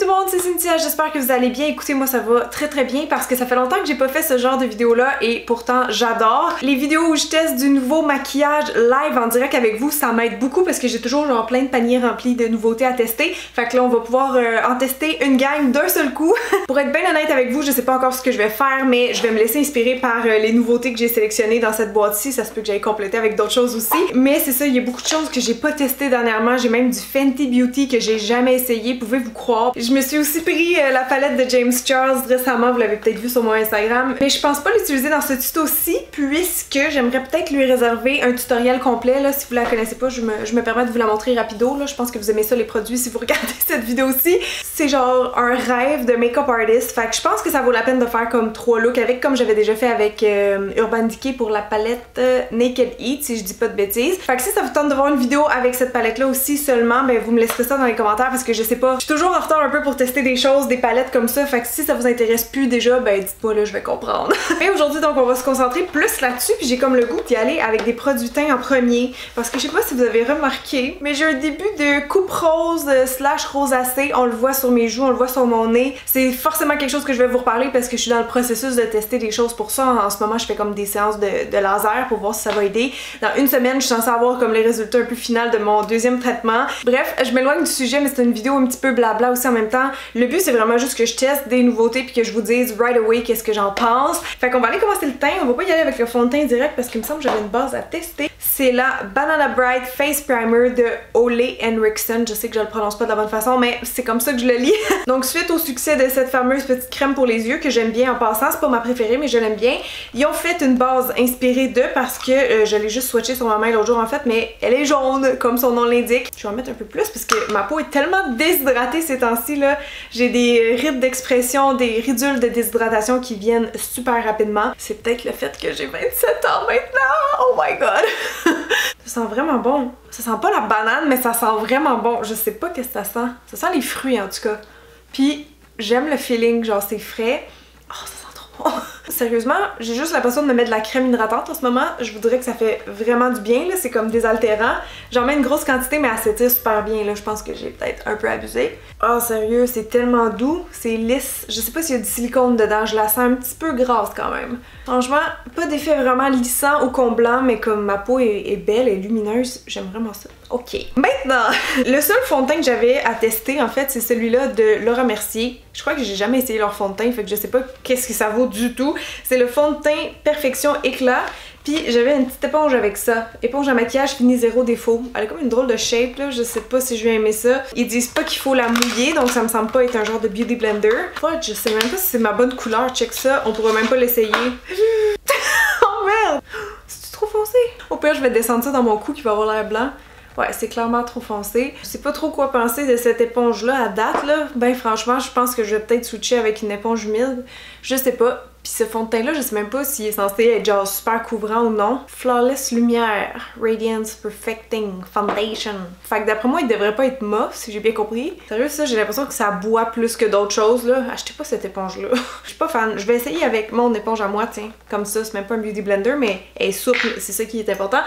tout le monde, c'est Cynthia, j'espère que vous allez bien. Écoutez, moi ça va très très bien parce que ça fait longtemps que j'ai pas fait ce genre de vidéo là et pourtant j'adore. Les vidéos où je teste du nouveau maquillage live en direct avec vous, ça m'aide beaucoup parce que j'ai toujours genre plein de paniers remplis de nouveautés à tester. Fait que là on va pouvoir en tester une gang d'un seul coup. Pour être bien honnête avec vous, je sais pas encore ce que je vais faire, mais je vais me laisser inspirer par les nouveautés que j'ai sélectionnées dans cette boîte-ci. Ça se peut que j'aille compléter avec d'autres choses aussi. Mais c'est ça, il y a beaucoup de choses que j'ai pas testées dernièrement. J'ai même du Fenty Beauty que j'ai jamais essayé, pouvez-vous croire. Je me suis aussi pris la palette de James Charles récemment, vous l'avez peut-être vu sur mon Instagram. Mais je pense pas l'utiliser dans ce tuto-ci puisque j'aimerais peut-être lui réserver un tutoriel complet. Là, si vous la connaissez pas, je me permets de vous la montrer rapido. Là. Je pense que vous aimez ça les produits si vous regardez cette vidéo-ci. C'est genre un rêve de make-up artist. Fait que je pense que ça vaut la peine de faire comme 3 looks avec, comme j'avais déjà fait avec Urban Decay pour la palette Naked Heat, si je dis pas de bêtises. Fait que si ça vous tente de voir une vidéo avec cette palette-là aussi seulement, ben vous me laisserez ça dans les commentaires parce que je sais pas, je suis toujours en retard un peu pour tester des choses, des palettes comme ça. Fait que si ça vous intéresse plus déjà, ben dites-moi là, je vais comprendre. Mais aujourd'hui donc on va se concentrer plus là-dessus, puis j'ai comme le goût d'y aller avec des produits teint en premier parce que je sais pas si vous avez remarqué, mais j'ai un début de coupe rose slash rosacée. On le voit sur mes joues, on le voit sur mon nez. C'est forcément quelque chose que je vais vous reparler parce que je suis dans le processus de tester des choses pour ça. En ce moment je fais comme des séances de laser pour voir si ça va aider. Dans une semaine je suis censée avoir comme les résultats un peu finaux de mon deuxième traitement. Bref, je m'éloigne du sujet mais c'est une vidéo un petit peu blabla aussi en même temps. Le but c'est vraiment juste que je teste des nouveautés puis que je vous dise right away qu'est-ce que j'en pense. Fait qu'on va aller commencer le teint. On va pas y aller avec le fond de teint direct parce qu'il me semble que j'avais une base à tester. C'est la Banana Bright Face Primer de Ole Henriksen. Je sais que je le prononce pas de la bonne façon mais c'est comme ça que je le lis. Donc suite au succès de cette fameuse petite crème pour les yeux que j'aime bien en passant, c'est pas ma préférée mais je l'aime bien. Ils ont fait une base inspirée d'eux parce que je l'ai juste swatché sur ma main l'autre jour en fait, mais elle est jaune comme son nom l'indique. Je vais en mettre un peu plus parce que ma peau est tellement déshydratée ces temps-ci là. J'ai des rides d'expression, des ridules de déshydratation qui viennent super rapidement. C'est peut-être le fait que j'ai 27 ans maintenant. Oh my god. Ça sent vraiment bon. Ça sent pas la banane mais ça sent vraiment bon. Je sais pas qu'est-ce que ça sent. Ça sent les fruits en tout cas. Puis j'aime le feeling, genre c'est frais. Oh, ça sent trop bon. Sérieusement, j'ai juste l'impression de me mettre de la crème hydratante en ce moment. Je vous dirais que ça fait vraiment du bien, là. C'est comme désaltérant. J'en mets une grosse quantité, mais elle s'étire super bien, là. Je pense que j'ai peut-être un peu abusé. Oh, sérieux, c'est tellement doux. C'est lisse. Je sais pas s'il y a du silicone dedans. Je la sens un petit peu grasse quand même. Franchement, pas d'effet vraiment lissant ou comblant, mais comme ma peau est belle et lumineuse, j'aime vraiment ça. Ok. Maintenant, le seul fond de teint que j'avais à tester, en fait, c'est celui-là de Laura Mercier. Je crois que j'ai jamais essayé leur fond de teint, fait que je sais pas qu'est-ce que ça vaut du tout. C'est le fond de teint Perfection Éclat. Puis j'avais une petite éponge avec ça. Éponge à maquillage fini zéro défaut. Elle a comme une drôle de shape là, je sais pas si je vais aimer ça. Ils disent pas qu'il faut la mouiller, donc ça me semble pas être un genre de beauty blender. Ouais, je sais même pas si c'est ma bonne couleur, check ça. On pourra même pas l'essayer. Oh merde! C'est trop foncé? Au pire, je vais descendre ça dans mon cou qui va avoir l'air blanc. Ouais, c'est clairement trop foncé. Je sais pas trop quoi penser de cette éponge-là à date, là. Ben franchement, je pense que je vais peut-être switcher avec une éponge humide. Je sais pas. Puis ce fond de teint-là, je sais même pas s'il est censé être genre super couvrant ou non. Flawless Lumière, Radiance Perfecting Foundation. Fait que d'après moi, il devrait pas être mauve, si j'ai bien compris. Sérieux, ça, j'ai l'impression que ça boit plus que d'autres choses, là. Achetez pas cette éponge-là. Je suis pas fan. Je vais essayer avec mon éponge à moi, tiens. Comme ça, c'est même pas un beauty blender, mais elle est souple. C'est ça qui est important.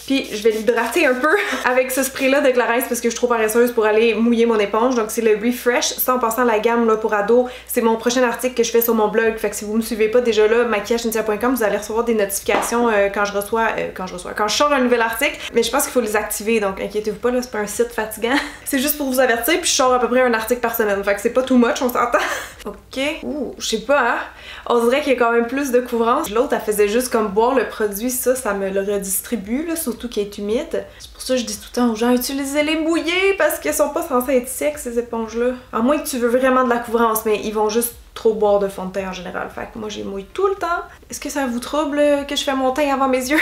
Puis je vais l'hydrater un peu avec ce spray-là de Clarins parce que je suis trop paresseuse pour aller mouiller mon éponge. Donc c'est le Refresh. Ça en passant la gamme là, pour ados, c'est mon prochain article que je fais sur mon blog. Fait que si vous me suivez pas déjà là, maquillagecynthia.com, vous allez recevoir des notifications quand je sors un nouvel article. Mais je pense qu'il faut les activer, donc inquiétez-vous pas, là, c'est pas un site fatigant. C'est juste pour vous avertir, puis je sors à peu près un article par semaine. Fait que c'est pas too much, on s'entend. Ok. Ouh, je sais pas, hein. On dirait qu'il y a quand même plus de couvrance. L'autre, elle faisait juste comme boire le produit, ça me le redistribue, là, surtout qu'il est humide. C'est pour ça que je dis tout le temps aux gens, utilisez-les mouillés parce qu'ils sont pas censés être secs, ces éponges-là. À moins que tu veux vraiment de la couvrance, mais ils vont juste trop boire de fond de teint en général. Fait que moi, j'ai mouillé tout le temps. Est-ce que ça vous trouble que je fais mon teint avant mes yeux?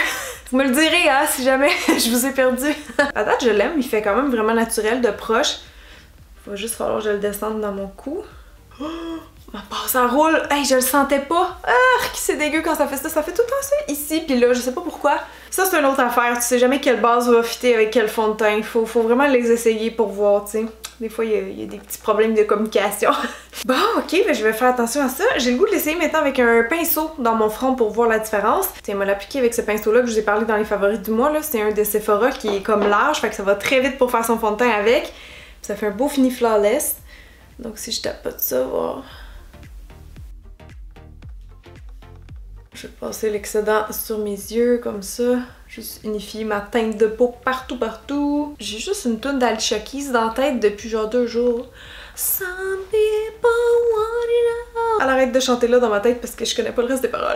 Vous me le direz, hein, si jamais je vous ai perdu. À date, je l'aime, il fait quand même vraiment naturel de proche. Il va juste falloir que je le descende dans mon cou. Oh! Ma passe ça roule! Hey, je le sentais pas! Ah, c'est dégueu quand ça fait ça! Ça fait tout le temps ça ici, puis là, je sais pas pourquoi. Ça, c'est une autre affaire. Tu sais jamais quelle base va fitter avec quel fond de teint. Faut vraiment les essayer pour voir, tu sais. Des fois, il y a des petits problèmes de communication. Bon, ok, ben je vais faire attention à ça. J'ai le goût de l'essayer maintenant avec un pinceau dans mon front pour voir la différence. Tiens, moi l'appliquer avec ce pinceau-là que je vous ai parlé dans les favoris du mois, là. C'est un de Sephora qui est comme large, fait que ça va très vite pour faire son fond de teint avec. Ça fait un beau fini flawless. Donc si je tapote ça, voir. Je vais passer l'excédent sur mes yeux comme ça. Juste unifier ma teinte de peau partout. J'ai juste une toune d'Alicia Keys dans la tête depuis genre 2 jours. Some people want it all. Elle arrête de chanter là dans ma tête parce que je connais pas le reste des paroles.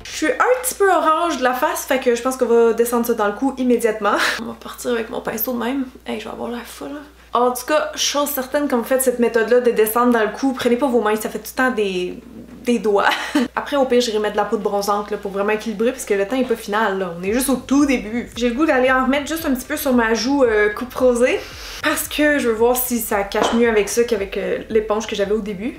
Je suis un petit peu orange de la face, fait que je pense qu'on va descendre ça dans le cou immédiatement. On va partir avec mon pinceau de même. Hey, je vais avoir l'air full là. En tout cas, chose certaine, quand vous faites cette méthode-là de descendre dans le cou, prenez pas vos mains, ça fait tout le temps des doigts. Après, au pire, j'irai mettre de la poudre bronzante là, pour vraiment équilibrer parce que le temps est pas final, là. On est juste au tout début. J'ai le goût d'aller en remettre juste un petit peu sur ma joue coupe rosée parce que je veux voir si ça cache mieux avec ça qu'avec l'éponge que j'avais au début.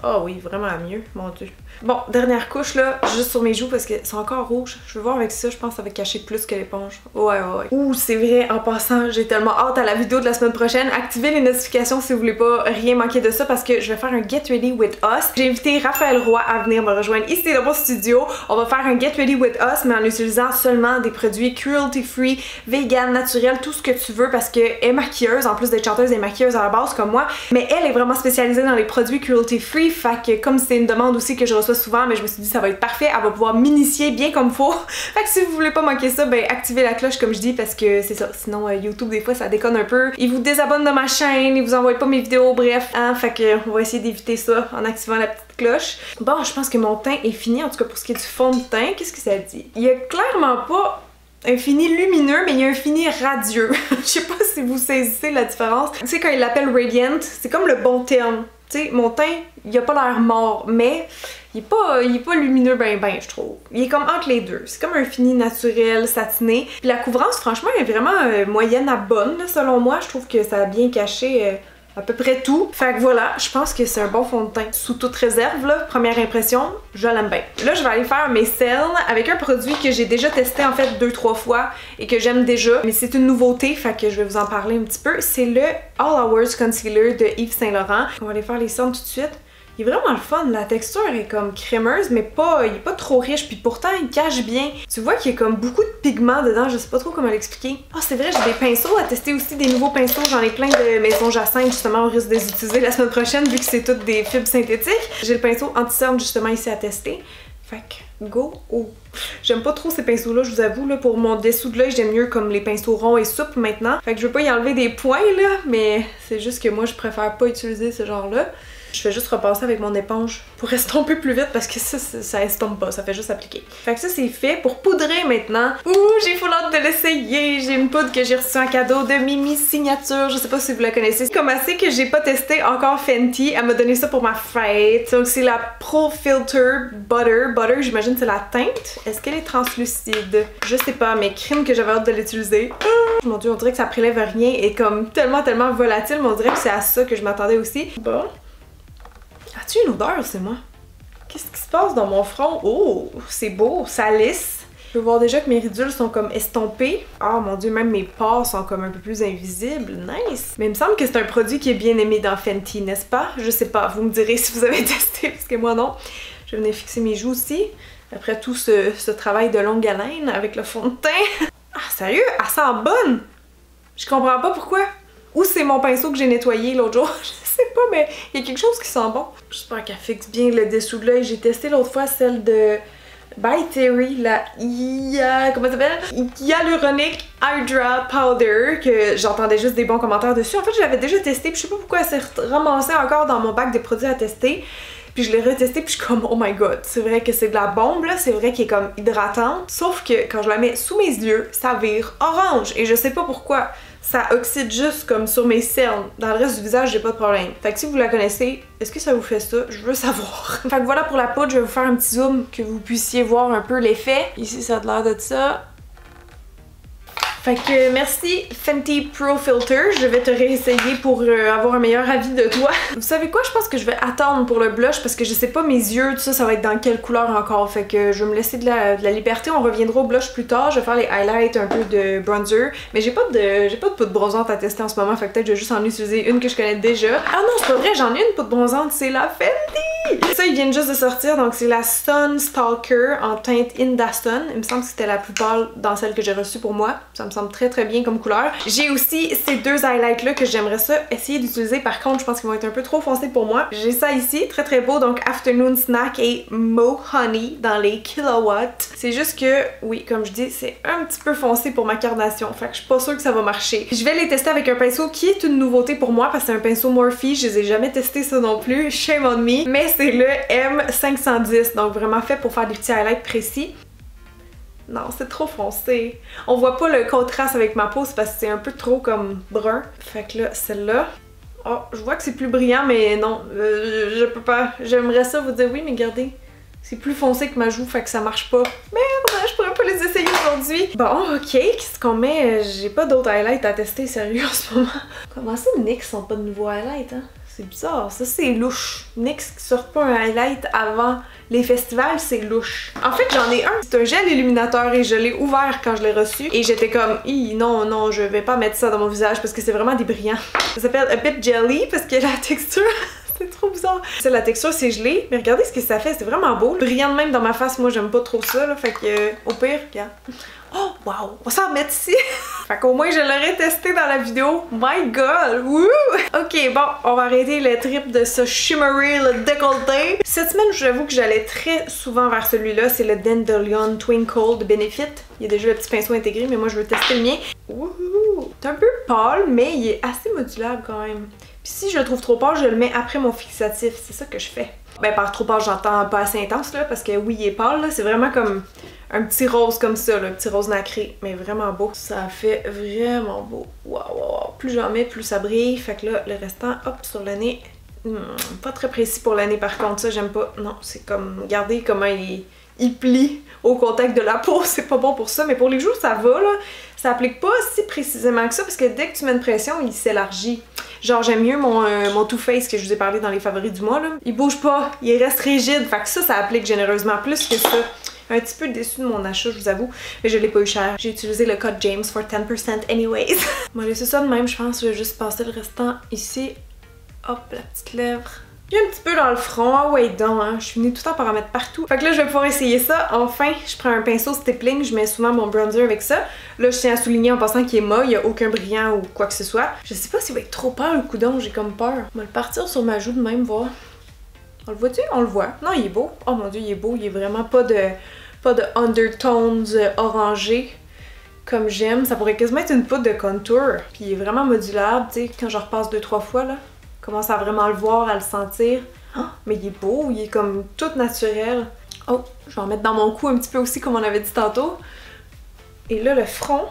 Oh oui, vraiment mieux, mon dieu. Bon, dernière couche là, juste sur mes joues parce qu'elles sont encore rouges. Je veux voir avec ça, je pense que ça va cacher plus que l'éponge. Ouais. Ouh, c'est vrai, en passant, j'ai tellement hâte à la vidéo de la semaine prochaine. Activez les notifications si vous voulez pas rien manquer de ça parce que je vais faire un Get Ready With Us. J'ai invité Raphaël Roy à venir me rejoindre ici dans mon studio. On va faire un Get Ready With Us, mais en utilisant seulement des produits cruelty free, vegan, naturel, tout ce que tu veux parce qu'elle est maquilleuse, en plus d'être chanteuse, elle est maquilleuse à la base comme moi. Mais elle est vraiment spécialisée dans les produits cruelty free, fait que comme c'est une demande aussi que je reçois souvent, mais je me suis dit ça va être parfait, elle va pouvoir m'initier bien comme faut. Fait que si vous voulez pas manquer ça, ben activez la cloche comme je dis parce que c'est ça, sinon YouTube des fois ça déconne un peu. Ils vous désabonnent de ma chaîne, ils vous envoient pas mes vidéos, bref, hein, fait que on va essayer d'éviter ça en activant la petite cloche. Bon, je pense que mon teint est fini, en tout cas pour ce qui est du fond de teint, qu'est-ce que ça dit? Il y a clairement pas un fini lumineux, mais il y a un fini radieux. Je sais pas si vous saisissez la différence. Tu sais, quand il l'appelle Radiant, c'est comme le bon terme. Tu sais, mon teint, il a pas l'air mort, mais il est pas lumineux ben, je trouve. Il est comme entre les deux. C'est comme un fini naturel, satiné. Puis la couvrance, franchement, elle est vraiment moyenne à bonne, là, selon moi. Je trouve que ça a bien caché à peu près tout. Fait que voilà, je pense que c'est un bon fond de teint. Sous toute réserve, là, première impression, je l'aime bien. Là, je vais aller faire mes cernes avec un produit que j'ai déjà testé en fait 2-3 fois et que j'aime déjà. Mais c'est une nouveauté, fait que je vais vous en parler un petit peu. C'est le All Hours Concealer de Yves Saint Laurent. On va aller faire les cernes tout de suite. Il est vraiment le fun, la texture est comme crémeuse, mais il est pas trop riche, puis pourtant il cache bien. Tu vois qu'il y a comme beaucoup de pigments dedans, je sais pas trop comment l'expliquer. Ah, c'est vrai, j'ai des pinceaux à tester aussi, des nouveaux pinceaux, j'en ai plein de Maison Jacinthe, justement, on risque de les utiliser la semaine prochaine, vu que c'est toutes des fibres synthétiques. J'ai le pinceau anti-cerne justement ici à tester. Fait que, go! Oh! J'aime pas trop ces pinceaux-là, je vous avoue, là, pour mon dessous de l'œil, j'aime mieux comme les pinceaux ronds et souples maintenant. Fait que je veux pas y enlever des points, là, mais c'est juste que moi, je préfère pas utiliser ce genre-là. Je fais juste repasser avec mon éponge pour estomper plus vite parce que ça estompe pas, ça fait juste appliquer. Fait que ça c'est fait. Pour poudrer maintenant, ouh, j'ai full hâte de l'essayer. J'ai une poudre que j'ai reçue en cadeau de Mimi Signature, je sais pas si vous la connaissez. Comme assez que j'ai pas testé encore Fenty, elle m'a donné ça pour ma fête. Donc c'est la Pro Filter Butter. Butter, j'imagine c'est la teinte. Est-ce qu'elle est translucide? Je sais pas, mais crime que j'avais hâte de l'utiliser. Mon dieu, on dirait que ça prélève rien et comme tellement volatile, mais on dirait que c'est à ça que je m'attendais aussi. Bon. As-tu une odeur, c'est moi? Qu'est-ce qui se passe dans mon front? Oh, c'est beau, ça lisse. Je peux voir déjà que mes ridules sont comme estompées. Ah mon dieu, même mes pores sont comme un peu plus invisibles. Nice! Mais il me semble que c'est un produit qui est bien aimé dans Fenty, n'est-ce pas? Je sais pas, vous me direz si vous avez testé, parce que moi non. Je vais venir fixer mes joues aussi. Après tout ce travail de longue haleine avec le fond de teint. Ah sérieux? Elle sent bonne! Je comprends pas pourquoi. Ou c'est mon pinceau que j'ai nettoyé l'autre jour. Je sais pas, mais il y a quelque chose qui sent bon. J'espère qu'elle fixe bien le dessous de l'œil. J'ai testé l'autre fois celle de By Terry, la comment ça s'appelle? Hyaluronic Hydra Powder, que j'entendais juste des bons commentaires dessus. En fait, je l'avais déjà testé, puis je sais pas pourquoi elle s'est ramassée encore dans mon bac de produits à tester. Puis je l'ai retesté, puis je suis comme oh my god, c'est vrai que c'est de la bombe là, c'est vrai qu'elle est comme hydratante. Sauf que quand je la mets sous mes yeux, ça vire orange et je sais pas pourquoi. Ça oxyde juste comme sur mes cernes. Dans le reste du visage, j'ai pas de problème. Fait que si vous la connaissez, est-ce que ça vous fait ça? Je veux savoir. Fait que voilà pour la poudre, je vais vous faire un petit zoom que vous puissiez voir un peu l'effet. Ici, ça a l'air de ça. Fait que merci Fenty Pro Filter, je vais te réessayer pour avoir un meilleur avis de toi. Vous savez quoi, je pense que je vais attendre pour le blush parce que je sais pas mes yeux, tout ça, ça va être dans quelle couleur encore. Fait que je vais me laisser de la liberté, on reviendra au blush plus tard. Je vais faire les highlights, un peu de bronzer. Mais j'ai pas de poudre bronzante à tester en ce moment, fait que peut-être je vais juste en utiliser une que je connais déjà. Ah non, c'est pas vrai, j'en ai une poudre bronzante, c'est la Fenty! Ça, ils viennent juste de sortir, donc c'est la Sun Stalker en teinte Indaston. Il me semble que c'était la plus pâle dans celle que j'ai reçue pour moi. Ça me semble très bien comme couleur. J'ai aussi ces deux highlights là que j'aimerais ça essayer d'utiliser. Par contre, je pense qu'ils vont être un peu trop foncés pour moi. J'ai ça ici, très beau, donc Afternoon Snack et Mo Honey dans les kilowatts. C'est juste que, oui, comme je dis, c'est un petit peu foncé pour ma carnation. Fait que je suis pas sûre que ça va marcher. Je vais les tester avec un pinceau qui est une nouveauté pour moi parce que c'est un pinceau Morphe. Je les ai jamais testé ça non plus. Shame on me. Mais c'est le M510, donc vraiment fait pour faire des petits highlights précis. Non, c'est trop foncé. On voit pas le contraste avec ma peau, c'est parce que c'est un peu trop comme brun. Fait que là, celle-là... Oh, je vois que c'est plus brillant, mais non, je peux pas. J'aimerais ça vous dire oui, mais regardez, c'est plus foncé que ma joue, fait que ça marche pas. Merde, je pourrais pas les essayer aujourd'hui. Bon, ok, qu'est-ce qu'on met? J'ai pas d'autres highlights à tester, sérieux, en ce moment. Comment ça, NYX sont pas de nouveaux highlights, hein? C'est bizarre, ça c'est louche. NYX qui sort pas un highlight avant les festivals, c'est louche. En fait, j'en ai un. C'est un gel illuminateur et je l'ai ouvert quand je l'ai reçu. Et j'étais comme, non, je vais pas mettre ça dans mon visage parce que c'est vraiment des brillants. Ça s'appelle A Bit Jelly parce que la texture... C'est trop bizarre. C'est la texture, c'est gelé. Mais regardez ce que ça fait, c'est vraiment beau. Brillant de même dans ma face, moi j'aime pas trop ça, là. Fait que, au pire, regarde. Oh, wow! On va s'en remettre ici. Fait qu'au moins je l'aurais testé dans la vidéo. My god! Wouh! Ok, bon, on va arrêter le trip de ce shimmery, le décolleté. Cette semaine, j'avoue que j'allais très souvent vers celui-là. C'est le Dandelion Twinkle de Benefit. Il y a déjà le petit pinceau intégré, mais moi je veux tester le mien. Wouhou! C'est un peu pâle, mais il est assez modulable quand même. Puis si je le trouve trop pâle, je le mets après mon fixatif. C'est ça que je fais. Ben par trop pâle, j'entends pas assez intense là, parce que oui, il est pâle là. C'est vraiment comme un petit rose comme ça, là, un petit rose nacré, mais vraiment beau. Ça fait vraiment beau. Waouh. Plus j'en mets, plus ça brille. Fait que là, le restant, hop, sur le nez. Pas très précis pour le nez par contre, ça j'aime pas. Non, c'est comme, regardez comment il plie au contact de la peau, c'est pas bon pour ça. Mais pour les joues, ça va là. Ça applique pas si précisément que ça, parce que dès que tu mets une pression, il s'élargit. Genre, j'aime mieux mon Too Faced que je vous ai parlé dans les favoris du mois, là. Il bouge pas, il reste rigide. Fait que ça applique généreusement plus que ça. Un petit peu déçue de mon achat, je vous avoue, mais je l'ai pas eu cher. J'ai utilisé le code James for 10% anyways. Moi, laisser ça de même, je pense. Je vais juste passer le restant ici. Hop, la petite lèvre. Puis un petit peu dans le front. Ah ouais, donc, hein. Je suis venue tout le temps par en mettre partout. Fait que là, je vais pouvoir essayer ça. Enfin, je prends un pinceau stippling. Je mets souvent mon bronzer avec ça. Là, je tiens à souligner en passant qu'il est mat. Il n'y a aucun brillant ou quoi que ce soit. Je sais pas s'il va être trop pâle le coudon. J'ai comme peur. On va le partir sur ma joue de même, voir. On le voit-tu? On le voit. Non, il est beau. Oh mon dieu, il est beau. Il est vraiment pas de undertones orangés comme j'aime. Ça pourrait quasiment être une poudre de contour. Puis il est vraiment modulable. Tu sais, quand je repasse 2-3 fois, là. Commence à vraiment le voir, à le sentir. Oh, mais il est beau, il est comme tout naturel. Oh, je vais en mettre dans mon cou un petit peu aussi comme on avait dit tantôt. Et là, le front,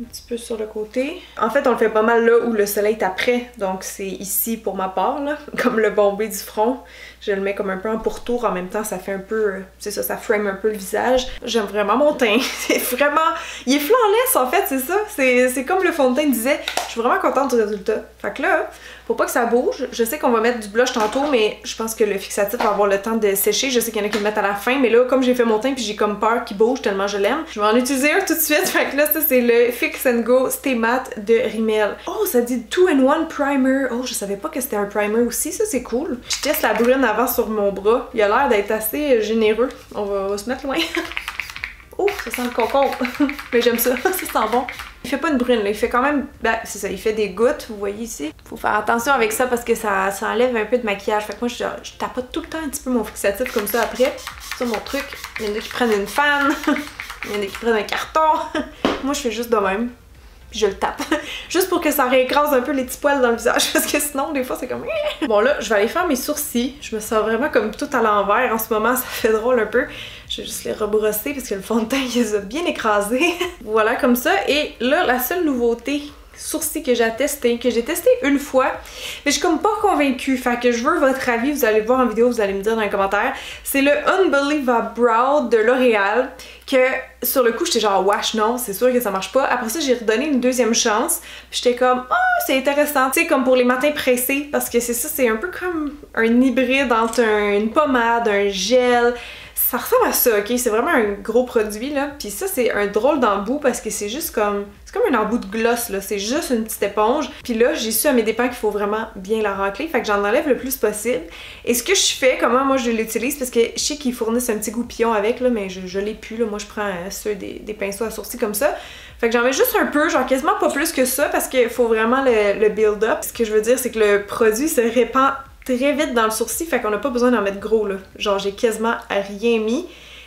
un petit peu sur le côté. En fait, on le fait pas mal là où le soleil est après. Donc c'est ici pour ma part, là. Comme le bombé du front. Je le mets comme un peu en pourtour. En même temps, ça fait un peu... c'est ça, ça frame un peu le visage. J'aime vraiment mon teint. C'est vraiment... Il est flawless, en fait, c'est ça. C'est comme le fond de teint disait. Je suis vraiment contente du résultat. Fait que là, faut pas que ça bouge. Je sais qu'on va mettre du blush tantôt, mais je pense que le fixatif va avoir le temps de sécher. Je sais qu'il y en a qui le mettent à la fin, mais là, comme j'ai fait mon teint puis j'ai comme peur qu'il bouge tellement je l'aime, je vais en utiliser un tout de suite. Fait que là, ça, c'est le Fix and Go Stay Matte de Rimmel. Oh, ça dit 2-in-1 Primer. Oh, je savais pas que c'était un primer aussi. Ça, c'est cool. Je teste la brune avant sur mon bras. Il a l'air d'être assez généreux. On va se mettre loin. Oh, ça sent le concombre. Mais j'aime ça. Ça sent bon. Il fait pas une brune, là. Il fait quand même... Ben, c'est ça, il fait des gouttes, vous voyez ici. Faut faire attention avec ça parce que ça enlève un peu de maquillage. Fait que moi, je tapote tout le temps un petit peu mon fixatif comme ça après. C'est ça mon truc. Il y en a qui prennent une fan. Il y en a qui prennent un carton. Moi, je fais juste de même. Puis je le tape. Juste pour que ça réécrase un peu les petits poils dans le visage. Parce que sinon, des fois, c'est comme... Bon, là, je vais aller faire mes sourcils. Je me sens vraiment comme tout à l'envers en ce moment. Ça fait drôle un peu. Je vais juste les rebrosser parce que le fond de teint, il les a bien écrasés. Voilà, comme ça. Et là, la seule nouveauté sourcils que j'ai testé une fois, mais je suis comme pas convaincue. Fait que je veux votre avis. Vous allez le voir en vidéo, vous allez me dire dans les commentaires. C'est le Unbelievable Brow de L'Oréal. Que sur le coup, j'étais genre, wesh, non, c'est sûr que ça marche pas. Après ça, j'ai redonné une deuxième chance. Puis j'étais comme, oh, c'est intéressant. Tu sais, comme pour les matins pressés. Parce que c'est ça, c'est un peu comme un hybride entre une pommade, un gel. Ça ressemble à ça, ok? C'est vraiment un gros produit, là. Puis ça, c'est un drôle d'embout parce que c'est juste comme... C'est comme un embout de gloss, là. C'est juste une petite éponge. Puis là, j'ai su à mes dépens qu'il faut vraiment bien la racler. Fait que j'en enlève le plus possible. Et ce que je fais, comment moi je l'utilise, parce que je sais qu'ils fournissent un petit goupillon avec, là, mais je l'ai plus, là. Moi, je prends ceux des pinceaux à sourcils comme ça. Fait que j'en mets juste un peu, genre quasiment pas plus que ça, parce qu'il faut vraiment le build-up. Ce que je veux dire, c'est que le produit se répand très vite dans le sourcil, fait qu'on n'a pas besoin d'en mettre gros, là. Genre, j'ai quasiment rien mis.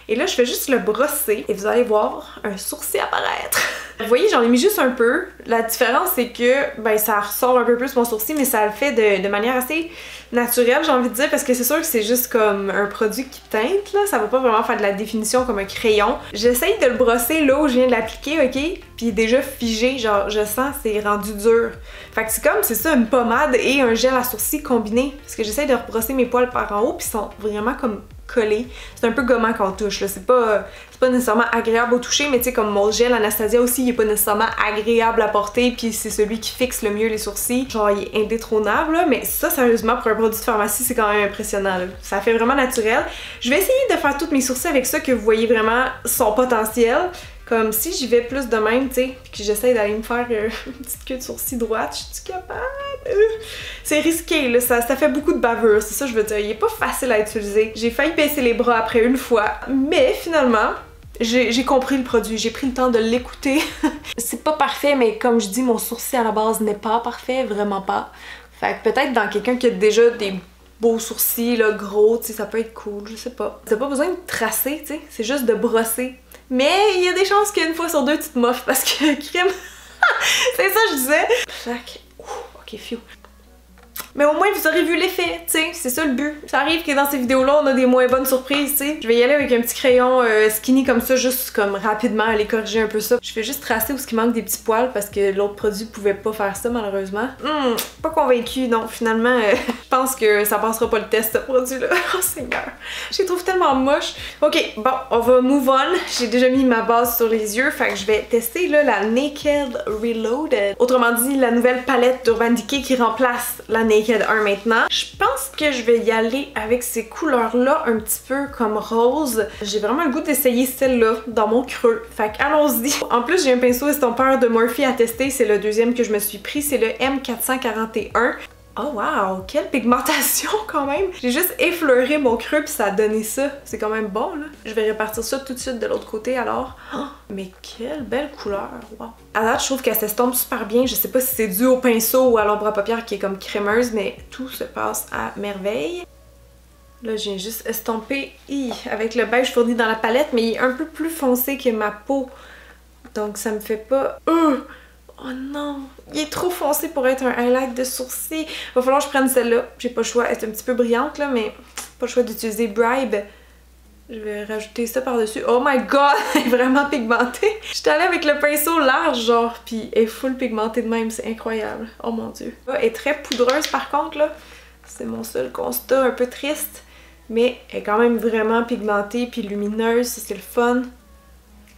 Et là, je fais juste le brosser et vous allez voir un sourcil apparaître. Vous voyez, j'en ai mis juste un peu. La différence, c'est que, ben, ça ressort un peu plus mon sourcil, mais ça le fait de manière assez naturelle, j'ai envie de dire, parce que c'est sûr que c'est juste comme un produit qui teinte, là. Ça va pas vraiment faire de la définition comme un crayon. J'essaye de le brosser là où je viens de l'appliquer, ok? Puis il est déjà figé, genre, je sens c'est rendu dur. Fait que c'est comme, c'est ça, une pommade et un gel à sourcils combiné. Parce que j'essaye de rebrosser mes poils par en haut, puis ils sont vraiment comme collés. C'est un peu gommant quand on touche, là. C'est pas nécessairement agréable au toucher, mais tu sais, comme mon gel Anastasia aussi, il est pas nécessairement agréable à porter, puis c'est celui qui fixe le mieux les sourcils. Genre, il est indétrônable, là, mais ça, sérieusement, pour un produit de pharmacie, c'est quand même impressionnant, là. Ça fait vraiment naturel. Je vais essayer de faire tous mes sourcils avec ça, que vous voyez vraiment son potentiel. Comme si j'y vais plus de même, tu sais, puis que j'essaie d'aller me faire une petite queue de sourcil droite, je suis capable? C'est risqué, là, ça fait beaucoup de bavure, c'est ça que je veux dire. Il est pas facile à utiliser. J'ai failli baisser les bras après une fois, mais finalement, j'ai compris le produit, j'ai pris le temps de l'écouter. C'est pas parfait, mais comme je dis, mon sourcil à la base n'est pas parfait, vraiment pas. Fait que peut-être dans quelqu'un qui a déjà des beaux sourcils, là, gros, tu sais, ça peut être cool, je sais pas. T'as pas besoin de tracer, tu sais, c'est juste de brosser. Mais il y a des chances qu'une fois sur deux, tu te moffes parce que crème. C'est ça que je disais. Clac. Ok, phew. Mais au moins, vous aurez vu l'effet, tu sais, c'est ça le but. Ça arrive que dans ces vidéos-là, on a des moins bonnes surprises, tu sais. Je vais y aller avec un petit crayon skinny comme ça, juste comme rapidement, aller corriger un peu ça. Je vais juste tracer où il manque des petits poils parce que l'autre produit pouvait pas faire ça, malheureusement. Pas convaincue, non, finalement, je pense que ça passera pas le test, ce produit-là. Oh Seigneur, je les trouve tellement moches. Ok, bon, on va move on. J'ai déjà mis ma base sur les yeux, fait que je vais tester là la Naked Reloaded. Autrement dit, la nouvelle palette d'Urban Decay qui remplace la Naked 1 maintenant. Je pense que je vais y aller avec ces couleurs-là, un petit peu comme rose. J'ai vraiment le goût d'essayer celle-là dans mon creux. Fait que allons-y. En plus, j'ai un pinceau estompeur de Morphe à tester. C'est le deuxième que je me suis pris. C'est le M441. Oh wow, quelle pigmentation quand même! J'ai juste effleuré mon creux puis ça a donné ça. C'est quand même bon là. Je vais répartir ça tout de suite de l'autre côté alors. Oh, mais quelle belle couleur! Wow! À date, je trouve qu'elle s'estompe super bien. Je sais pas si c'est dû au pinceau ou à l'ombre à paupières qui est comme crémeuse, mais tout se passe à merveille. Là, je viens juste estomper avec le beige fourni dans la palette, mais il est un peu plus foncé que ma peau. Donc ça me fait pas... Oh non! Il est trop foncé pour être un highlight de sourcil. Va falloir que je prenne celle-là. J'ai pas le choix. Elle est un petit peu brillante là, mais pas le choix d'utiliser Bribe. Je vais rajouter ça par-dessus. Oh my god! Elle est vraiment pigmentée! J'étais allée avec le pinceau large genre, puis elle est full pigmentée de même. C'est incroyable. Oh mon dieu. Elle est très poudreuse par contre là. C'est mon seul constat un peu triste. Mais elle est quand même vraiment pigmentée puis lumineuse. C'est le fun.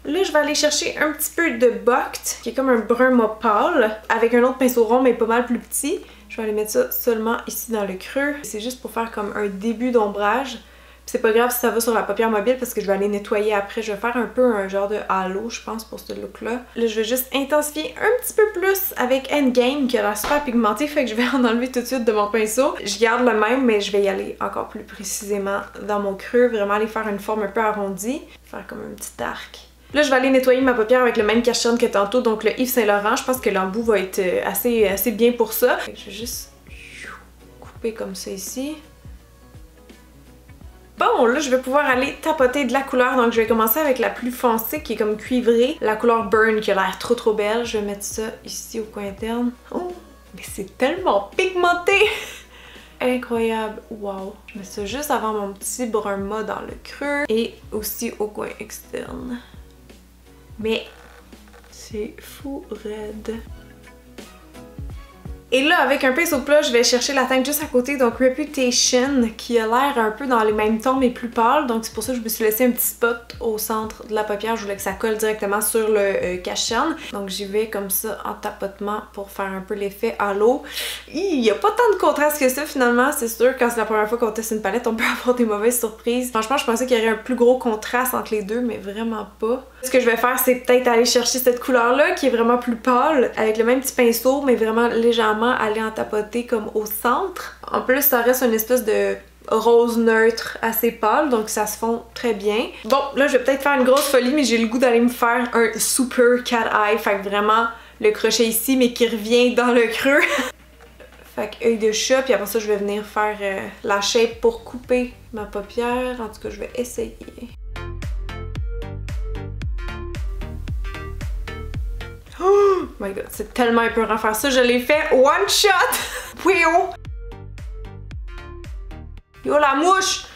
Là, je vais aller chercher un petit peu de Bucked, qui est comme un brun mauve pâle, avec un autre pinceau rond, mais pas mal plus petit. Je vais aller mettre ça seulement ici dans le creux. C'est juste pour faire comme un début d'ombrage. C'est pas grave si ça va sur la paupière mobile parce que je vais aller nettoyer après. Je vais faire un peu un genre de halo, je pense, pour ce look-là. Là, je vais juste intensifier un petit peu plus avec Endgame, qui a l'air super pigmenté, fait que je vais en enlever tout de suite de mon pinceau. Je garde le même, mais je vais y aller encore plus précisément dans mon creux, vraiment aller faire une forme un peu arrondie. Faire comme un petit arc. Là, je vais aller nettoyer ma paupière avec le même cache-cerne que tantôt, donc le Yves Saint Laurent. Je pense que l'embout va être assez bien pour ça. Je vais juste couper comme ça ici. Bon, là, je vais pouvoir aller tapoter de la couleur. Donc, je vais commencer avec la plus foncée, qui est comme cuivrée. La couleur Burn, qui a l'air trop belle. Je vais mettre ça ici au coin interne. Oh, mais c'est tellement pigmenté! Incroyable! Wow! Je mets ça juste avant mon petit brun mat dans le creux. Et aussi au coin externe. Mais c'est fou raide. Et là, avec un pinceau plat, je vais chercher la teinte juste à côté, donc Reputation, qui a l'air un peu dans les mêmes tons mais plus pâle. Donc c'est pour ça que je me suis laissé un petit spot au centre de la paupière. Je voulais que ça colle directement sur le cache-cerne. Donc j'y vais comme ça en tapotement pour faire un peu l'effet halo. Il n'y a pas tant de contraste que ça finalement, c'est sûr. Quand c'est la première fois qu'on teste une palette, on peut avoir des mauvaises surprises. Franchement, je pensais qu'il y aurait un plus gros contraste entre les deux, mais vraiment pas. Ce que je vais faire, c'est peut-être aller chercher cette couleur-là qui est vraiment plus pâle, avec le même petit pinceau, mais vraiment légèrement aller en tapoter comme au centre. En plus, ça reste une espèce de rose neutre assez pâle, donc ça se fond très bien. Bon, là, je vais peut-être faire une grosse folie, mais j'ai le goût d'aller me faire un super cat eye, fait que vraiment le crochet ici, mais qui revient dans le creux. Fait que œil de chat, puis après ça, je vais venir faire la shape pour couper ma paupière. En tout cas, je vais essayer. Oh my god, c'est tellement épeurant faire ça. Je l'ai fait one shot! Pouillon! Yo la mouche!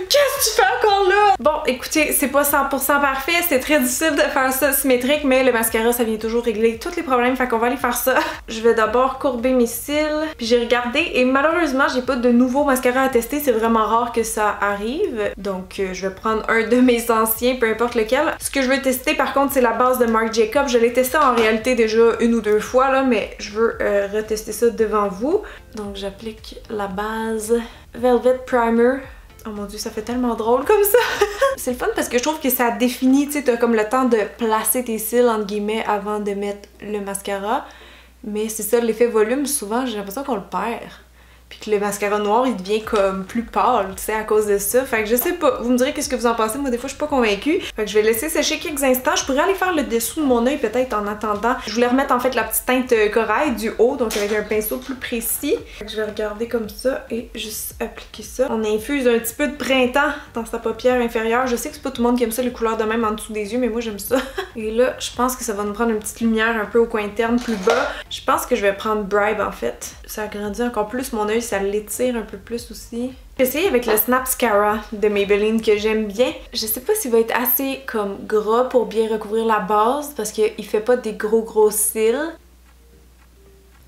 Qu'est-ce que tu fais encore là? Bon, écoutez, c'est pas 100% parfait, c'est très difficile de faire ça symétrique, mais le mascara, ça vient toujours régler tous les problèmes, fait qu'on va aller faire ça. Je vais d'abord courber mes cils, puis j'ai regardé, et malheureusement, j'ai pas de nouveau mascara à tester, c'est vraiment rare que ça arrive, donc je vais prendre un de mes anciens, peu importe lequel. Ce que je veux tester, par contre, c'est la base de Marc Jacobs. Je l'ai testé en réalité déjà une ou deux fois, là, mais je veux retester ça devant vous. Donc j'applique la base Velvet Primer. Oh mon dieu, ça fait tellement drôle comme ça! C'est le fun parce que je trouve que ça définit, tu sais, t'as comme le temps de placer tes cils, entre guillemets, avant de mettre le mascara. Mais c'est ça, l'effet volume, souvent, j'ai l'impression qu'on le perd. Puis que le mascara noir, il devient comme plus pâle, tu sais, à cause de ça. Fait que je sais pas, vous me direz qu'est-ce que vous en pensez, moi des fois je suis pas convaincue. Fait que je vais laisser sécher quelques instants. Je pourrais aller faire le dessous de mon œil peut-être en attendant. Je voulais remettre en fait la petite teinte corail du haut, donc avec un pinceau plus précis. Fait que je vais regarder comme ça et juste appliquer ça. On infuse un petit peu de printemps dans sa paupière inférieure. Je sais que c'est pas tout le monde qui aime ça, les couleurs de même en dessous des yeux, mais moi j'aime ça. Et là, je pense que ça va nous prendre une petite lumière un peu au coin interne plus bas. Je pense que je vais prendre Bribe en fait. Ça agrandit encore plus mon œil, ça l'étire un peu plus aussi. J'ai essayé avec le Snapscara de Maybelline que j'aime bien. Je sais pas s'il va être assez comme gras pour bien recouvrir la base parce qu'il fait pas des gros cils.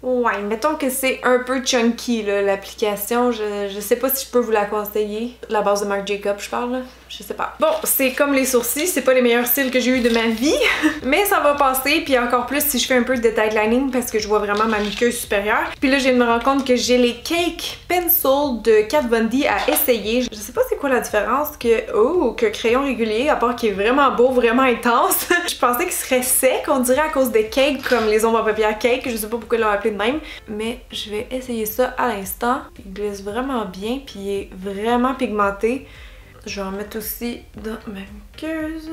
Ouais, mettons que c'est un peu chunky là, l'application. Je sais pas si je peux vous la conseiller. La base de Marc Jacobs, je parle là. Je sais pas. Bon, c'est comme les sourcils, c'est pas les meilleurs cils que j'ai eu de ma vie, mais ça va passer, puis encore plus si je fais un peu de tight lining parce que je vois vraiment ma muqueuse supérieure. Puis là, je viens de me rendre compte que j'ai les Cake Pencil de Kat Von D à essayer. Je sais pas c'est quoi la différence que crayon régulier, à part qu'il est vraiment beau, vraiment intense. Je pensais qu'il serait sec, on dirait à cause des Cake, comme les ombres à paupières Cake. Je sais pas pourquoi ils l'ont appelé de même, mais je vais essayer ça à l'instant. Il glisse vraiment bien, puis il est vraiment pigmenté. Je vais en mettre aussi dans ma muqueuse.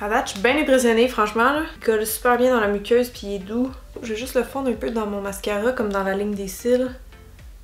À date, je suis bien impressionnée, franchement. Là. Il colle super bien dans la muqueuse, puis il est doux. Je vais juste le fondre un peu dans mon mascara, comme dans la ligne des cils.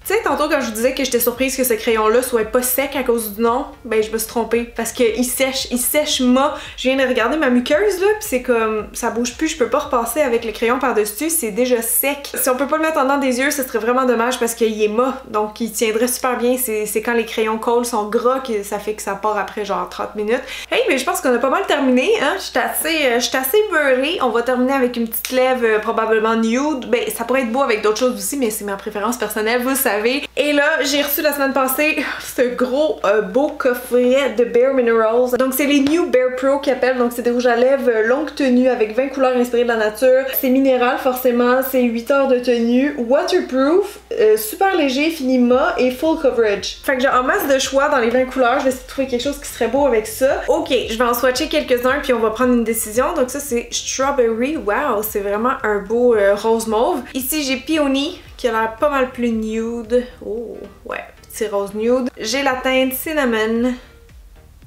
Tu sais, tantôt quand je vous disais que j'étais surprise que ce crayon-là soit pas sec à cause du nom, ben je me suis trompée. Parce qu'il sèche moi. Je viens de regarder ma muqueuse là, pis c'est comme, ça bouge plus, je peux pas repasser avec le crayon par-dessus, c'est déjà sec. Si on peut pas le mettre en dedans des yeux, ce serait vraiment dommage parce qu'il est mat, donc il tiendrait super bien. C'est quand les crayons collent sont gras que ça fait que ça part après genre 30 minutes. Hey, mais je pense qu'on a pas mal terminé, hein. Je suis assez beurrée. On va terminer avec une petite lèvre probablement nude. Ben, ça pourrait être beau avec d'autres choses aussi, mais c'est ma préférence personnelle, vous le savez. Et là, j'ai reçu la semaine passée ce gros beau coffret de Bare Minerals. Donc c'est les New Bare Pro qui appellent, donc c'est des rouges à lèvres longue tenue avec 20 couleurs inspirées de la nature. C'est minéral forcément, c'est 8 heures de tenue, waterproof, super léger, fini mat et full coverage. Fait que j'ai en masse de choix dans les 20 couleurs, je vais essayer de trouver quelque chose qui serait beau avec ça. Ok, je vais en swatcher quelques-uns puis on va prendre une décision. Donc ça c'est Strawberry, wow, c'est vraiment un beau rose mauve. Ici j'ai Peony, qui a l'air pas mal plus nude. Oh, ouais, petit rose nude. J'ai la teinte Cinnamon.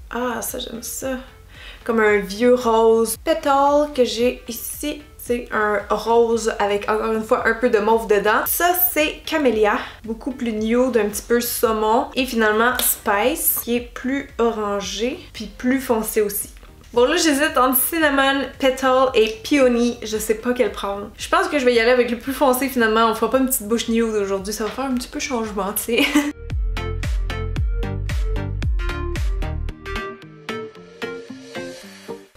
Ah, ça, j'aime ça. Comme un vieux rose. Petal que j'ai ici. C'est un rose avec, encore une fois, un peu de mauve dedans. Ça, c'est Camellia. Beaucoup plus nude, un petit peu saumon. Et finalement, Spice, qui est plus orangé, puis plus foncé aussi. Bon là j'hésite entre Cinnamon, Petal et Peony, je sais pas quel prendre. Je pense que je vais y aller avec le plus foncé finalement, on fera pas une petite bouche nude aujourd'hui, ça va faire un petit peu changement, tu sais.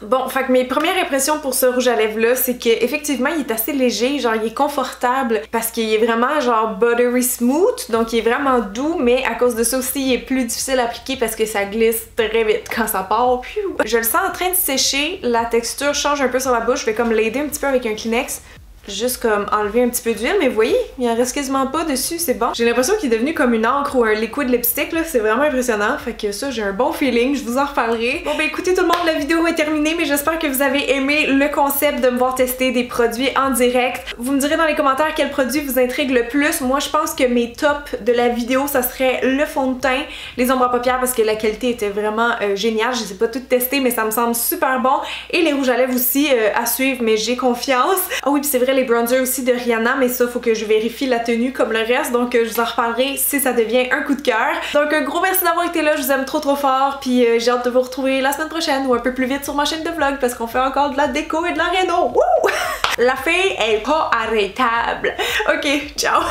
Bon, Bon, fait que mes premières impressions pour ce rouge à lèvres là, c'est qu'effectivement il est assez léger, genre il est confortable parce qu'il est vraiment genre buttery smooth, donc il est vraiment doux, mais à cause de ça aussi il est plus difficile à appliquer parce que ça glisse très vite quand ça part. Je le sens en train de sécher, la texture change un peu sur la bouche, je vais comme l'aider un petit peu avec un Kleenex. Juste comme enlever un petit peu d'huile, mais vous voyez, il en reste quasiment pas dessus, c'est bon. J'ai l'impression qu'il est devenu comme une encre ou un liquid lipstick, là, c'est vraiment impressionnant, fait que ça, j'ai un bon feeling, je vous en reparlerai. Bon ben écoutez tout le monde, la vidéo est terminée, mais j'espère que vous avez aimé le concept de me voir tester des produits en direct. Vous me direz dans les commentaires quel produit vous intrigue le plus. Moi, je pense que mes tops de la vidéo, ça serait le fond de teint, les ombres à paupières, parce que la qualité était vraiment géniale. Je les ai pas toutes testées, mais ça me semble super bon. Et les rouges à lèvres aussi à suivre, mais j'ai confiance. Ah oui, puis c'est vrai, les bronzers aussi de Rihanna, mais ça, faut que je vérifie la tenue comme le reste, donc je vous en reparlerai si ça devient un coup de cœur. Donc un gros merci d'avoir été là, je vous aime trop fort, puis j'ai hâte de vous retrouver la semaine prochaine ou un peu plus vite sur ma chaîne de vlog parce qu'on fait encore de la déco et de la réno. Wouh! La fille est pas arrêtable. Ok, ciao!